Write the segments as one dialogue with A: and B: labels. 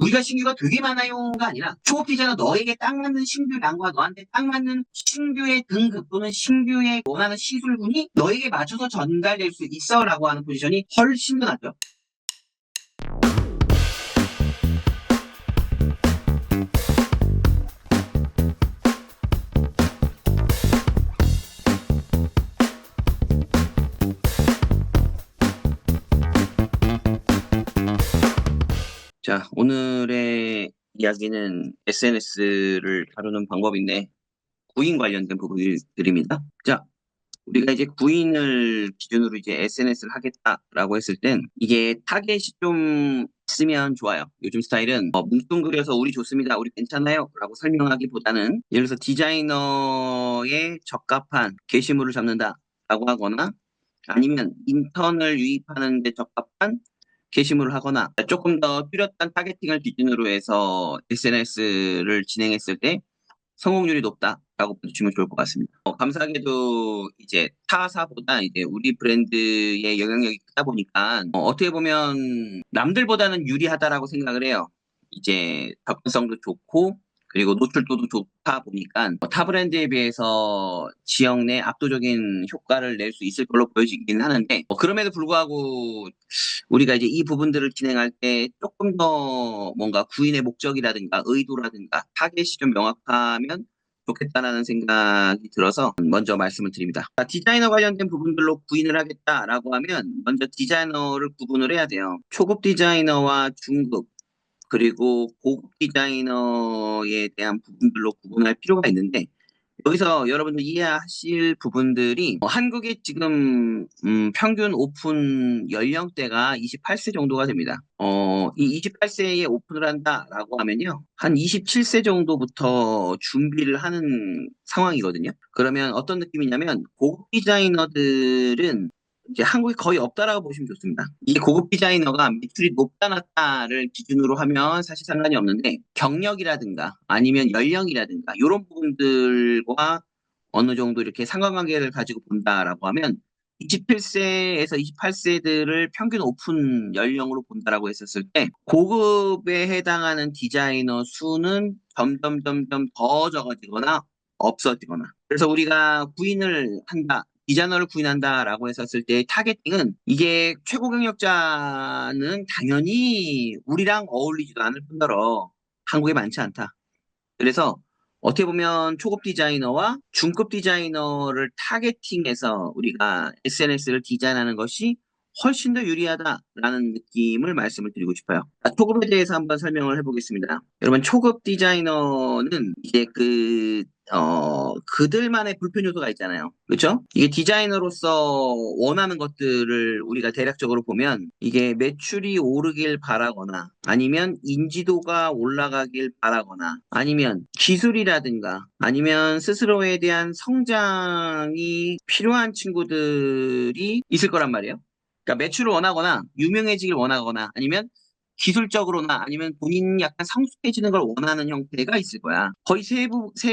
A: 우리가 신규가 되게 많아요가 아니라 초급 디자이너 너에게 딱 맞는 신규량과 너한테 딱 맞는 신규의 등급 또는 신규의 원하는 시술군이 너에게 맞춰서 전달될 수 있어라고 하는 포지션이 훨씬 더 낫죠. 자, 오늘의 이야기는 SNS를 다루는 방법인데 구인 관련된 부분들입니다. 자, 우리가 이제 구인을 기준으로 이제 SNS를 하겠다라고 했을 땐 이게 타겟이 좀 있으면 좋아요. 요즘 스타일은 뭉뚱그려서 우리 좋습니다, 우리 괜찮아요 라고 설명하기보다는 예를 들어서 디자이너에 적합한 게시물을 잡는다라고 하거나 아니면 인턴을 유입하는 데 적합한 게시물을 하거나 조금 더 뚜렷한 타겟팅을 기준으로 해서 SNS를 진행했을 때 성공률이 높다라고 보시면 좋을 것 같습니다. 감사하게도 이제 타사보다 이제 우리 브랜드의 영향력이 크다 보니까 어떻게 보면 남들보다는 유리하다라고 생각을 해요. 이제 접근성도 좋고 그리고 노출도도 좋다 보니까 타 브랜드에 비해서 지역 내 압도적인 효과를 낼 수 있을 걸로 보여지긴 하는데 그럼에도 불구하고 우리가 이제 이 부분들을 진행할 때 조금 더 뭔가 구인의 목적이라든가 의도라든가 타겟이 좀 명확하면 좋겠다라는 생각이 들어서 먼저 말씀을 드립니다. 디자이너 관련된 부분들로 구인을 하겠다라고 하면 먼저 디자이너를 구분을 해야 돼요. 초급 디자이너와 중급 그리고 고급 디자이너에 대한 부분들로 구분할 필요가 있는데 여기서 여러분들 이해하실 부분들이 한국의 지금 평균 오픈 연령대가 28세 정도가 됩니다. 이 28세에 오픈을 한다라고 하면요. 한 27세 정도부터 준비를 하는 상황이거든요. 그러면 어떤 느낌이냐면 고급 디자이너들은 이제 한국에 거의 없다라고 보시면 좋습니다. 이 고급 디자이너가 매출이 높다 낮다를 기준으로 하면 사실 상관이 없는데 경력이라든가 아니면 연령이라든가 이런 부분들과 어느 정도 이렇게 상관관계를 가지고 본다라고 하면 27세에서 28세들을 평균 오픈 연령으로 본다라고 했었을 때 고급에 해당하는 디자이너 수는 점점 더 적어지거나 없어지거나 그래서 우리가 구인을 한다. 디자이너를 구인한다라고 했었을 때 타겟팅은 이게 최고 경력자는 당연히 우리랑 어울리지도 않을 뿐더러 한국에 많지 않다. 그래서 어떻게 보면 초급 디자이너와 중급 디자이너를 타겟팅해서 우리가 SNS를 디자인하는 것이 훨씬 더 유리하다라는 느낌을 말씀을 드리고 싶어요. 초급에 대해서 한번 설명을 해보겠습니다. 여러분, 초급 디자이너는 이제 그들만의 불편 요소가 있잖아요. 그렇죠? 이게 디자이너로서 원하는 것들을 우리가 대략적으로 보면 이게 매출이 오르길 바라거나 아니면 인지도가 올라가길 바라거나 아니면 기술이라든가 아니면 스스로에 대한 성장이 필요한 친구들이 있을 거란 말이에요. 그러니까 매출을 원하거나 유명해지길 원하거나 아니면 기술적으로나 아니면 본인이 약간 성숙해지는 걸 원하는 형태가 있을 거야. 거의 세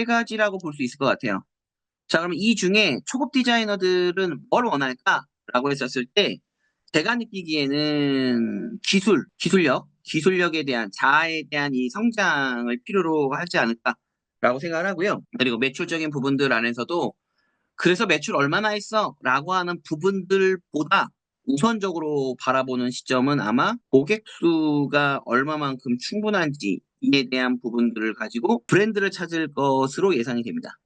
A: 가지라고 볼 수 있을 것 같아요. 자, 그럼 이 중에 초급 디자이너들은 뭘 원할까라고 했었을 때 제가 느끼기에는 기술력에 대한 자아에 대한 이 성장을 필요로 하지 않을까라고 생각을 하고요. 그리고 매출적인 부분들 안에서도 그래서 매출 얼마나 했어? 라고 하는 부분들보다 우선적으로 바라보는 시점은 아마 고객 수가 얼마만큼 충분한지에 대한 부분들을 가지고 브랜드를 찾을 것으로 예상이 됩니다.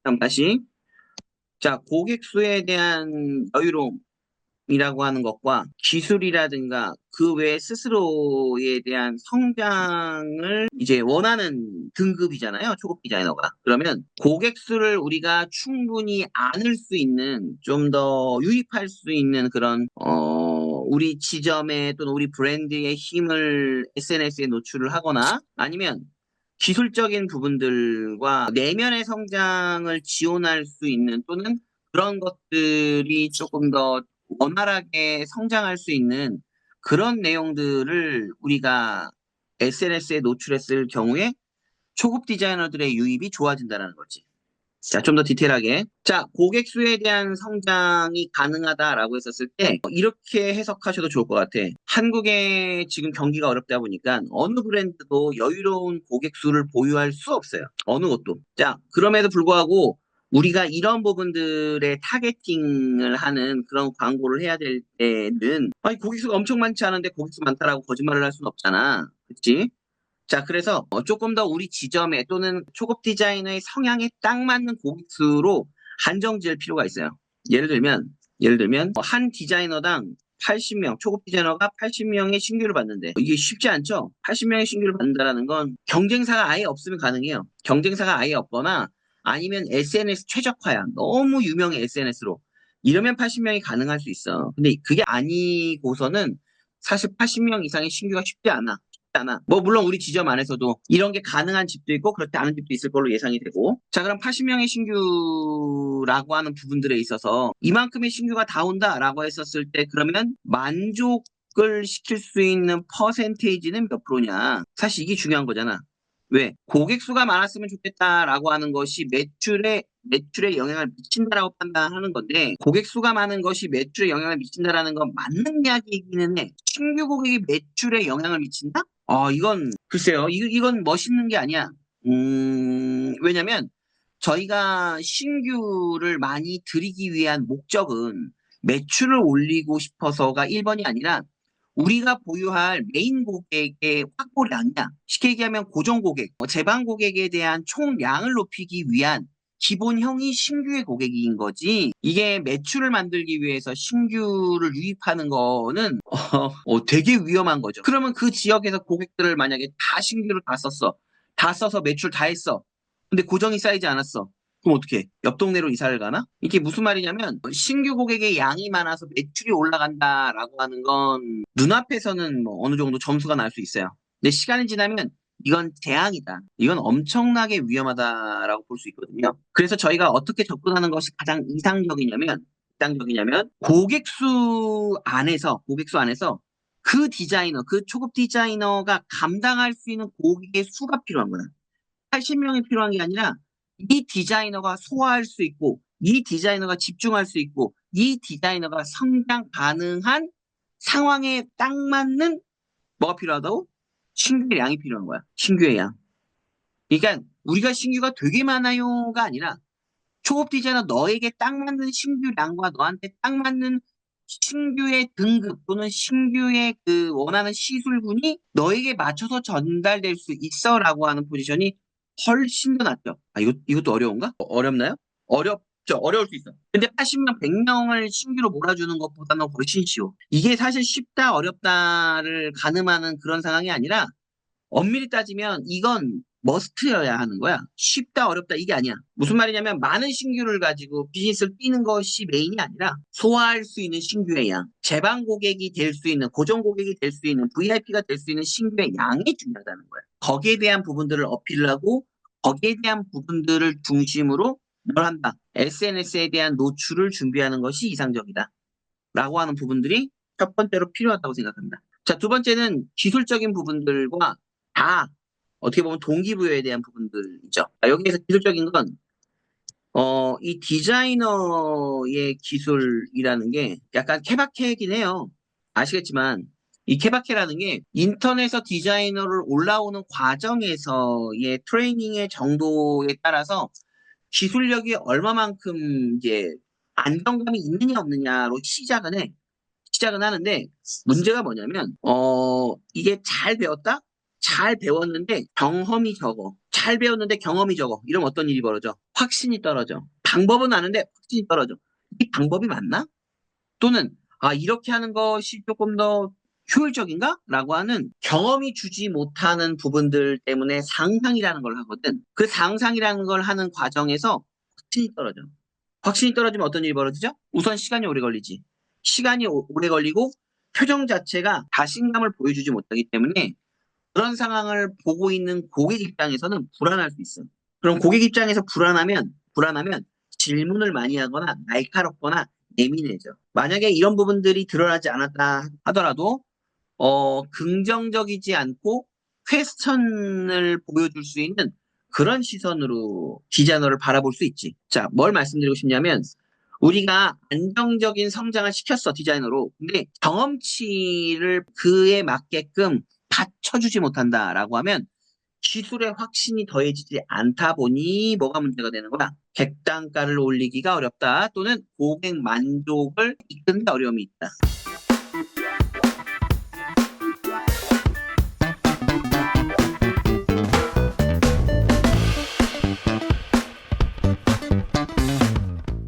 A: 다음 다시. 자, 고객 수에 대한 여유로움. 이라고 하는 것과 기술이라든가 그 외 스스로에 대한 성장을 이제 원하는 등급이잖아요. 초급 디자이너가. 그러면 고객 수를 우리가 충분히 안을 수 있는 좀 더 유입할 수 있는 그런 우리 지점에 또는 우리 브랜드의 힘을 SNS에 노출을 하거나 아니면 기술적인 부분들과 내면의 성장을 지원할 수 있는 또는 그런 것들이 조금 더 원활하게 성장할 수 있는 그런 내용들을 우리가 SNS에 노출했을 경우에 초급 디자이너들의 유입이 좋아진다는 거지. 자, 좀 더 디테일하게. 자, 고객 수에 대한 성장이 가능하다라고 했었을 때, 이렇게 해석하셔도 좋을 것 같아. 한국의 지금 경기가 어렵다 보니까 어느 브랜드도 여유로운 고객 수를 보유할 수 없어요. 어느 것도. 자, 그럼에도 불구하고 우리가 이런 부분들의 타겟팅을 하는 그런 광고를 해야 될 때는, 아니, 고객 수가 엄청 많지 않은데 고객 수 많다라고 거짓말을 할 수는 없잖아. 그치? 자, 그래서 조금 더 우리 지점에 또는 초급 디자이너의 성향에 딱 맞는 고객수로 한정 지을 필요가 있어요. 예를 들면 한 디자이너당 80명, 초급 디자이너가 80명의 신규를 받는데 이게 쉽지 않죠? 80명의 신규를 받는다는 건 경쟁사가 아예 없으면 가능해요. 경쟁사가 아예 없거나 아니면 SNS 최적화야. 너무 유명해 SNS로. 이러면 80명이 가능할 수 있어. 근데 그게 아니고서는 사실 80명 이상의 신규가 쉽지 않아. 않아. 뭐 물론 우리 지점 안에서도 이런 게 가능한 집도 있고 그렇지 않은 집도 있을 걸로 예상이 되고. 자, 그럼 80명의 신규라고 하는 부분들에 있어서 이만큼의 신규가 다 온다라고 했었을 때 그러면 만족을 시킬 수 있는 퍼센테이지는 몇 프로냐? 사실 이게 중요한 거잖아. 왜? 고객 수가 많았으면 좋겠다라고 하는 것이 매출에 영향을 미친다라고 판단하는 건데, 고객 수가 많은 것이 매출에 영향을 미친다라는 건 맞는 이야기이기는 해. 신규 고객이 매출에 영향을 미친다? 이건, 글쎄요. 이건 멋있는 게 아니야. 왜냐면, 저희가 신규를 많이 들이기 위한 목적은 매출을 올리고 싶어서가 1번이 아니라 우리가 보유할 메인 고객의 확보량이야. 쉽게 얘기하면 고정 고객, 제반 고객에 대한 총량을 높이기 위한 기본형이 신규의 고객인 거지. 이게 매출을 만들기 위해서 신규를 유입하는 거는 되게 위험한 거죠. 그러면 그 지역에서 고객들을 만약에 다 신규를 다 썼어. 다 써서 매출 다 했어. 근데 고정이 쌓이지 않았어. 그럼 어떻게? 옆 동네로 이사를 가나? 이게 무슨 말이냐면 신규 고객의 양이 많아서 매출이 올라간다라고 하는 건 눈앞에서는 뭐 어느 정도 점수가 날 수 있어요. 근데 시간이 지나면 이건 재앙이다. 이건 엄청나게 위험하다라고 볼 수 있거든요. 그래서 저희가 어떻게 접근하는 것이 가장 이상적이냐면 고객수 안에서 그 디자이너, 그 초급 디자이너가 감당할 수 있는 고객의 수가 필요한 거야. 80명이 필요한 게 아니라 이 디자이너가 소화할 수 있고 이 디자이너가 집중할 수 있고 이 디자이너가 성장 가능한 상황에 딱 맞는 뭐가 필요하다고? 신규의 양이 필요한 거야. 신규의 양. 그러니까 우리가 신규가 되게 많아요가 아니라 초급 디자이너 너에게 딱 맞는 신규량과 너한테 딱 맞는 신규의 등급 또는 신규의 그 원하는 시술군이 너에게 맞춰서 전달될 수 있어라고 하는 포지션이 훨씬 더 낫죠. 이것도 어려운가? 어렵나요? 어렵죠. 어려울 수 있어. 근데 80명, 100명을 신규로 몰아주는 것보다는 훨씬 쉬워. 이게 사실 쉽다, 어렵다를 가늠하는 그런 상황이 아니라 엄밀히 따지면 이건 머스트여야 하는 거야. 쉽다, 어렵다 이게 아니야. 무슨 말이냐면 많은 신규를 가지고 비즈니스를 뛰는 것이 메인이 아니라 소화할 수 있는 신규의 양, 재방 고객이 될 수 있는, 고정 고객이 될 수 있는, VIP가 될 수 있는 신규의 양이 중요하다는 거야. 거기에 대한 부분들을 어필을 하고 거기에 대한 부분들을 중심으로 뭘 한다. SNS에 대한 노출을 준비하는 것이 이상적이다. 라고 하는 부분들이 첫 번째로 필요하다고 생각합니다. 자, 두 번째는 기술적인 부분들과 다 어떻게 보면 동기부여에 대한 부분들이죠. 여기에서 기술적인 건, 이 디자이너의 기술이라는 게 약간 케바케이긴 해요. 아시겠지만, 이 케바케라는 게 인터넷에서 디자이너를 올라오는 과정에서의 트레이닝의 정도에 따라서 기술력이 얼마만큼 이제 안정감이 있느냐 없느냐로 시작은 하는데 문제가 뭐냐면 이게 잘 배웠다? 잘 배웠는데 경험이 적어. 잘 배웠는데 경험이 적어. 이러면 어떤 일이 벌어져? 확신이 떨어져. 방법은 아는데 확신이 떨어져. 이 방법이 맞나? 또는 이렇게 하는 것이 조금 더 효율적인가? 라고 하는 경험이 주지 못하는 부분들 때문에 상상이라는 걸 하거든. 그 상상이라는 걸 하는 과정에서 확신이 떨어져. 확신이 떨어지면 어떤 일이 벌어지죠? 우선 시간이 오래 걸리지. 시간이 오래 걸리고 표정 자체가 자신감을 보여주지 못하기 때문에 그런 상황을 보고 있는 고객 입장에서는 불안할 수 있어요. 그럼 고객 입장에서 불안하면 질문을 많이 하거나 날카롭거나 예민해져. 만약에 이런 부분들이 드러나지 않았다 하더라도 긍정적이지 않고 퀘스천을 보여줄 수 있는 그런 시선으로 디자이너를 바라볼 수 있지. 자, 뭘 말씀드리고 싶냐면 우리가 안정적인 성장을 시켰어, 디자이너로. 근데 경험치를 그에 맞게끔 받쳐주지 못한다라고 하면 기술의 확신이 더해지지 않다 보니 뭐가 문제가 되는 거야? 객단가를 올리기가 어렵다 또는 고객 만족을 이끄는 데 어려움이 있다.